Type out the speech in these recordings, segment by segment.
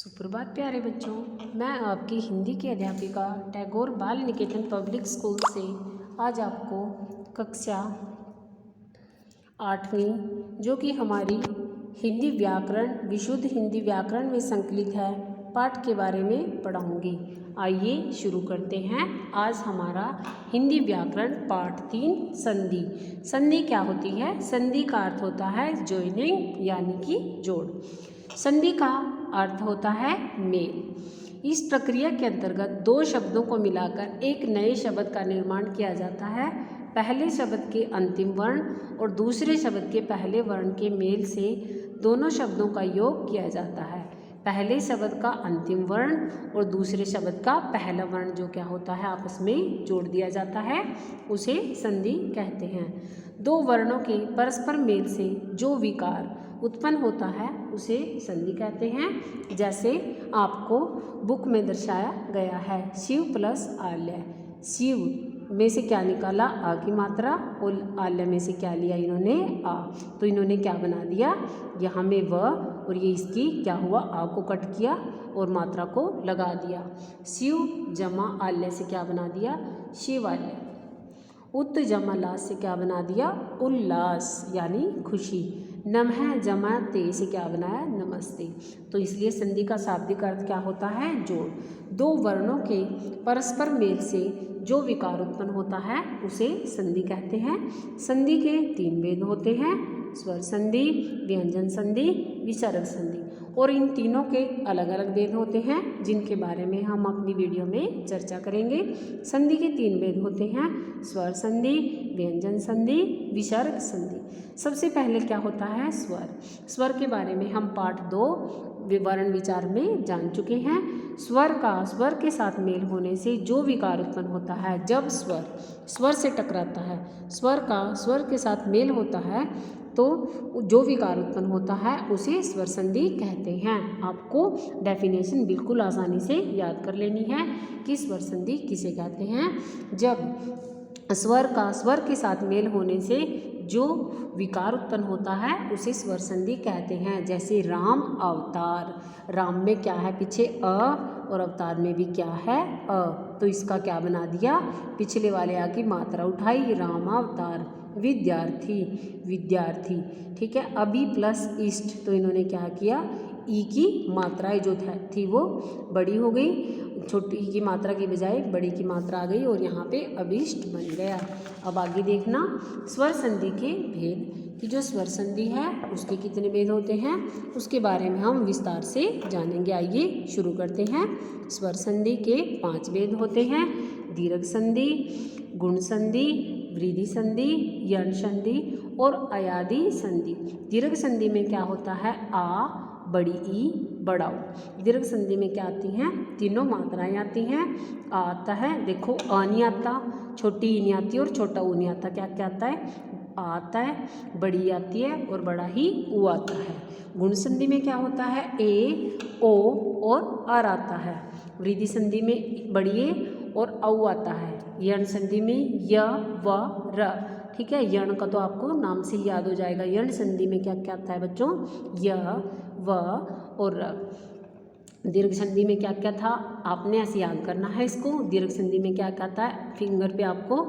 सुप्रभात प्यारे बच्चों, मैं आपकी हिंदी की अध्यापिका टैगोर बाल निकेतन पब्लिक स्कूल से आज आपको कक्षा 8वीं जो कि हमारी हिंदी व्याकरण विशुद्ध हिंदी व्याकरण में संकलित है पाठ के बारे में पढ़ाऊंगी। आइए शुरू करते हैं। आज हमारा हिंदी व्याकरण पाठ 3 संधि। संधि क्या होती है? संधि का अर्थ होता है जॉइनिंग यानी कि जोड़। संधि का अर्थ होता है मेल। इस प्रक्रिया के अंतर्गत दो शब्दों को मिलाकर एक नए शब्द का निर्माण किया जाता है। पहले शब्द के अंतिम वर्ण और दूसरे शब्द के पहले वर्ण के मेल से दोनों शब्दों का योग किया जाता है। पहले शब्द का अंतिम वर्ण और दूसरे शब्द का पहला वर्ण जो क्या होता है आपस में जोड़ दिया जाता है, उसे संधि कहते हैं। दो वर्णों के परस्पर मेल से जो विकार उत्पन्न होता है उसे संधि कहते हैं। जैसे आपको बुक में दर्शाया गया है, शिव प्लस आल्य। शिव में से क्या निकाला? आ की मात्रा, और आल्य में से क्या लिया इन्होंने? आ। तो इन्होंने क्या बना दिया? यहाँ में व और ये इसकी क्या हुआ? आ को कट किया और मात्रा को लगा दिया। शिव जमा आल्य से क्या बना दिया? शिवाल्य। उत जमा लास से क्या बना दिया? उल्लास यानी खुशी। नमः जमा ते से क्या बनाया? नमस्ते। तो इसलिए संधि का शाब्दिक अर्थ क्या होता है? जोड़। दो वर्णों के परस्पर मेल से जो विकार उत्पन्न होता है उसे संधि कहते हैं। संधि के 3 भेद होते हैं, स्वर संधि, व्यंजन संधि, विसर्ग संधि, और इन तीनों के अलग अलग भेद होते हैं जिनके बारे में हम अपनी वीडियो में चर्चा करेंगे। संधि के 3 भेद होते हैं, स्वर संधि, व्यंजन संधि, विसर्ग संधि। सबसे पहले क्या होता है? स्वर। स्वर के बारे में हम पाठ 2 विवरण विचार में जान चुके हैं। स्वर का स्वर के साथ मेल होने से जो विकार उत्पन्न होता है, जब स्वर स्वर से टकराता है, स्वर का स्वर के साथ मेल होता है तो जो विकार उत्पन्न होता है उसे स्वर संधि कहते हैं। आपको डेफिनेशन बिल्कुल आसानी से याद कर लेनी है कि स्वर संधि किसे कहते हैं। जब स्वर का स्वर के साथ मेल होने से जो विकार उत्पन्न होता है उसे स्वर संधि कहते हैं। जैसे राम अवतार, राम में क्या है पीछे? अ, और अवतार में भी क्या है? अ। तो इसका क्या बना दिया? पिछले वाले आ की मात्रा उठाई, राम अवतार। विद्यार्थी, विद्यार्थी, ठीक है। अभी प्लस इष्ट, तो इन्होंने क्या किया? ई की मात्राएं जो थी वो बड़ी हो गई, छोटी की मात्रा की बजाय बड़ी की मात्रा आ गई और यहाँ पे अभिष्ट बन गया। अब आगे देखना स्वर संधि के भेद कि जो स्वर संधि है उसके कितने भेद होते हैं उसके बारे में हम विस्तार से जानेंगे। आइए शुरू करते हैं। स्वर संधि के 5 भेद होते हैं, दीर्घ संधि, गुण संधि, वृद्धि संधि, यण संधि और अयादि संधि। दीर्घ संधि में क्या होता है? आ, बड़ी ई, बड़ा ऊ। दीर्घ संधि में क्या आती हैं? तीनों मात्राएं आती हैं। आ आता है, देखो आ नहीं आता, छोटी ई नहीं आती और छोटा ऊ नहीं आता। क्या क्या आता है? आ आता है, बड़ी आती है और बड़ा ही ऊ आता है। गुण संधि में क्या होता है? ए, ओ और अर आता है। वृद्धि संधि में बड़ी ए और औ आता है। यण संधि में य, व, र, ठीक है। यण का तो आपको नाम से ही याद हो जाएगा। यण संधि में क्या क्या आता है बच्चों? य, व और र। दीर्घ संधि में क्या क्या था आपने ऐसे याद करना है इसको। दीर्घ संधि में क्या क्या आता है? फिंगर पे आपको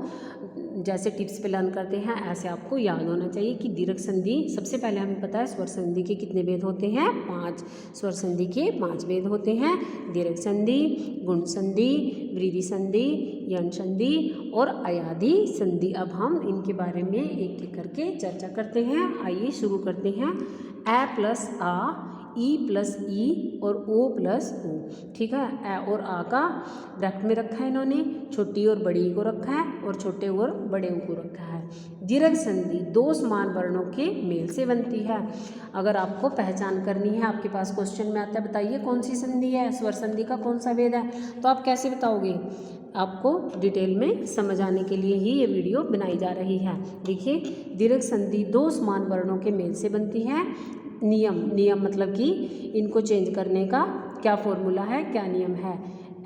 जैसे टिप्स पे लर्न करते हैं ऐसे आपको याद होना चाहिए कि दीर्घ संधि सबसे पहले हमें पता है स्वर संधि के कितने भेद होते हैं? 5। स्वर संधि के 5 भेद होते हैं, दीर्घ संधि, गुण संधि, वृद्धि संधि, यण संधि और अयादि संधि। अब हम इनके बारे में एक एक करके चर्चा करते हैं। आइए शुरू करते हैं। ए प्लस आ, ई प्लस ई और ओ प्लस ओ, ठीक है। ए और आ का ब्रैकेट में रखा है इन्होंने, छोटी और बड़ी को रखा है और छोटे और बड़े को रखा है। दीर्घ संधि 2 समान वर्णों के मेल से बनती है। अगर आपको पहचान करनी है, आपके पास क्वेश्चन में आता है बताइए कौन सी संधि है, स्वर संधि का कौन सा भेद है, तो आप कैसे बताओगे? आपको डिटेल में समझ आने के लिए ही ये वीडियो बनाई जा रही है। देखिए, दीर्घ संधि 2 समान वर्णों के मेल से बनती है। नियम, नियम मतलब कि इनको चेंज करने का क्या फॉर्मूला है, क्या नियम है?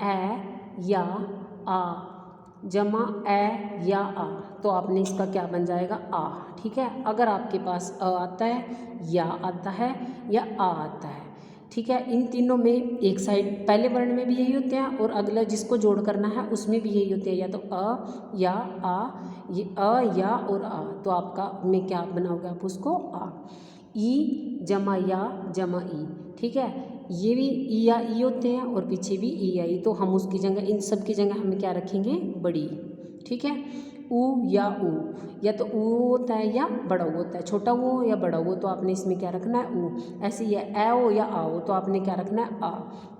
ए या आ जमा ए या आ, तो आपने इसका क्या बन जाएगा? आ, ठीक है। अगर आपके पास अ आता है, या आता है या आ आता है, ठीक है। इन तीनों में एक साइड पहले वर्ण में भी यही होते हैं और अगला जिसको जोड़ करना है उसमें भी यही होते हैं, या तो अ या आ, ये अ या और आ, तो आपका में क्या बनाओगे आप उसको आ। ई जमा या जमा ई, ठीक है। ये भी ई या ई होते हैं और पीछे भी ई या ई, तो हम उसकी जगह इन सब की जगह हम क्या रखेंगे बड़ी, ठीक है। ऊ या ऊ, या तो ऊ होता है या बड़ा ऊ होता है, छोटा ऊ हो या बड़ा ऊ, तो आपने इसमें क्या रखना है ऊ। ऐसे ही है ए हो या आ हो, तो आपने क्या रखना है आ,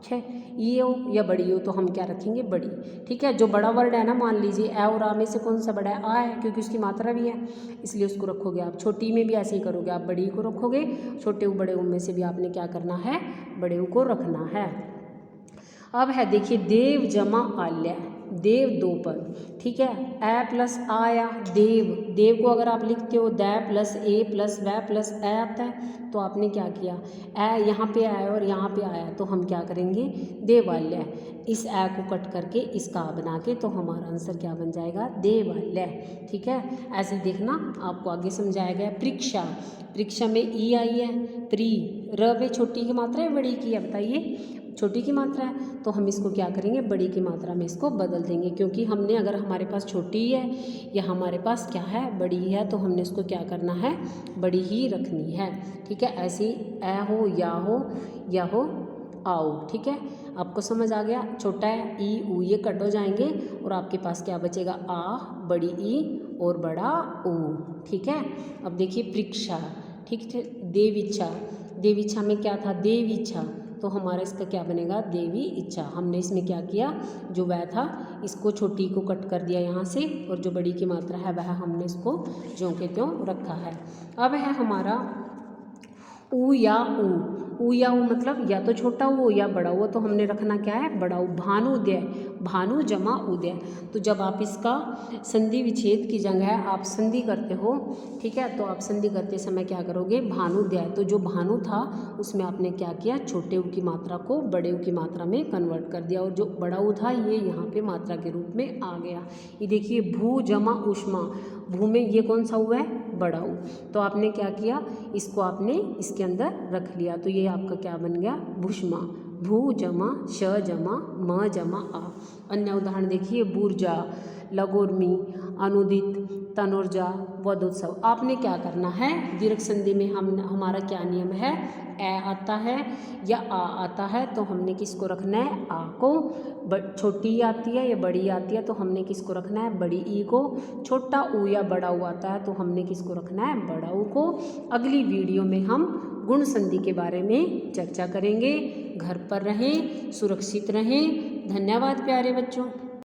ठीक है। ये हो या बड़ी हो तो हम क्या रखेंगे बड़ी, ठीक है। जो बड़ा वर्ड है ना, मान लीजिए ए और आ में से कौन सा बड़ा है, आ है, क्योंकि उसकी मात्रा भी है इसलिए उसको रखोगे आप। छोटी में भी ऐसे ही करोगे आप, बड़ी को रखोगे, छोटे ऊ बड़े ऊ में से भी आपने क्या करना है बड़े ऊ को रखना है। अब है देखिए देव जमा आल्य, देव दो पद, ठीक है। ए प्लस आया देव, देव को अगर आप लिखते हो दै प्लस ए प्लस वै प्लस ए आता है, तो आपने क्या किया ए यहाँ पे आया और यहाँ पे आया, तो हम क्या करेंगे देवालय, इस ए को कट करके इसका आ बना के, तो हमारा आंसर क्या बन जाएगा देवालय, ठीक है। ऐसे देखना आपको आगे समझाया गया। परीक्षा, परीक्षा में ई आई है, प्री र पे छोटी की मात्रा है बड़ी की है, बताइए छोटी की मात्रा है, तो हम इसको क्या करेंगे बड़ी की मात्रा में इसको बदल देंगे, क्योंकि हमने अगर हमारे पास छोटी है या हमारे पास क्या है बड़ी है, तो हमने इसको क्या करना है बड़ी ही रखनी है, ठीक है। ऐसे ए हो या हो आओ, ठीक है। आपको समझ आ गया। छोटा है ई ऊ ये कट हो जाएंगे और आपके पास क्या बचेगा आ बड़ी ई और बड़ा ऊ, ठीक है। अब देखिए परीक्षा, ठीक है। देवीच्छा, देवीच्छा में क्या था देवीच्छा, तो हमारा इसका क्या बनेगा देवी इच्छा। हमने इसमें क्या किया जो वह था इसको छोटी को कट कर दिया यहाँ से, और जो बड़ी की मात्रा है वह हमने इसको ज्यों के त्यों रखा है। अब है हमारा ऊ या ऊ या ऊ मतलब या तो छोटा हो या बड़ा हो, तो हमने रखना क्या है बड़ा ऊ। भानुदय, भानु जमा उदय, तो जब आप इसका संधि विच्छेद की जगह आप संधि करते हो, ठीक है, तो आप संधि करते समय क्या करोगे भानुदय, तो जो भानु था उसमें आपने क्या किया छोटे ऊ की मात्रा को बड़े ऊ की मात्रा में कन्वर्ट कर दिया, और जो बड़ा ऊ था ये यहाँ पे मात्रा के रूप में आ गया। ये देखिए भू जमा उष्मा, भू में ये कौन सा हुआ है बड़ा ऊ, तो आपने क्या किया इसको आपने इसके अंदर रख लिया, तो ये आपका क्या बन गया भूष्मा। भू जमा श जमा म जमा आ। अन्य उदाहरण देखिए बूर्जा, लगोर्मी, अनुदित, तनुर्जा, वधोत्सव। आपने क्या करना है दीर्घ संधि में हमारा क्या नियम है ए आता है या आ आता है, तो हमने किसको रखना है आ को। छोटी आती है या बड़ी आती है तो हमने किसको रखना है बड़ी ई को। छोटा ऊ या बड़ा ऊ आता है तो हमने किसको रखना है बड़ा ऊ को। अगली वीडियो में हम गुण संधि के बारे में चर्चा करेंगे। घर पर रहें, सुरक्षित रहें। धन्यवाद प्यारे बच्चों।